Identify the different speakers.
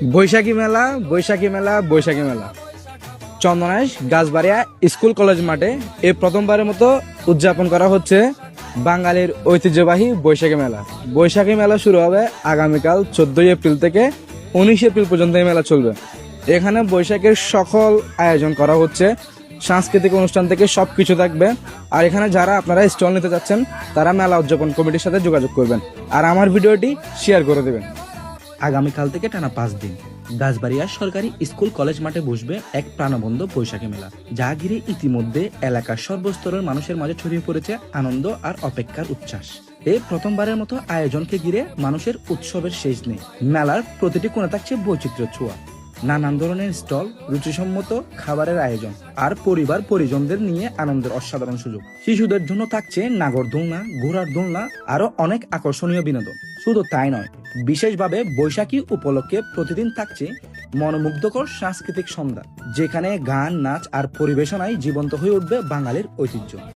Speaker 1: বৈশাখী মেলা, বৈশাখী মেলা, বৈশাখী মেলা। চন্দনাইশ গাছবাড়িয়া স্কুল কলেজ মাঠে এই প্রথমবারের মতো উদযাপন করা হচ্ছে বাঙালির ঐতিহ্যবাহী বৈশাখী মেলা। বৈশাখী মেলা শুরু হবে আগামীকাল 14 এপ্রিল থেকে 19 এপ্রিল পর্যন্ত এই মেলা চলবে। এখানে বৈশাখের সকল আয়োজন করা হচ্ছে, সাংস্কৃতিক অনুষ্ঠান থেকে সবকিছু থাকবে। আর এখানে যারা আপনারা স্টল নিতে যাচ্ছেন তারা মেলা উদযাপন কমিটির সাথে যোগাযোগ করবেন আর আমার ভিডিওটি শেয়ার করে দেবেন।
Speaker 2: আগামীকাল থেকে টানা 5 দিন গাছবাড়িয়া সরকারি স্কুল কলেজ মাঠে বসবে এক প্রাণবন্ত বৈশাখী মেলা, যা ঘিরে ইতিমধ্যে এলাকার সর্বস্তরের মানুষের মাঝে ছড়িয়ে পড়েছে আনন্দ আর অপেক্ষার উচ্ছ্বাস। এই প্রথমবারের মতো আয়োজনকে ঘিরে মানুষের উৎসবের শেষ নেই। মেলার প্রতিটি কোণে থাকছে বৈচিত্র্য ছোঁয়া, নানান ধরনের স্টল, রুচিসম্মত খাবারের আয়োজন আর পরিবার পরিজনদের নিয়ে আনন্দের অসাধারণ সুযোগ। শিশুদের জন্য থাকছে নাগরদোলনা, ঘোড়ার দোলনা, আরো অনেক আকর্ষণীয় বিনোদন। শুধু তাই নয়, বিশেষভাবে বৈশাখী উপলক্ষে প্রতিদিন থাকছে মনোমুগ্ধকর সাংস্কৃতিক সন্ধ্যা, যেখানে গান, নাচ আর পরিবেশনায় জীবন্ত হয়ে উঠবে বাঙালির ঐতিহ্য।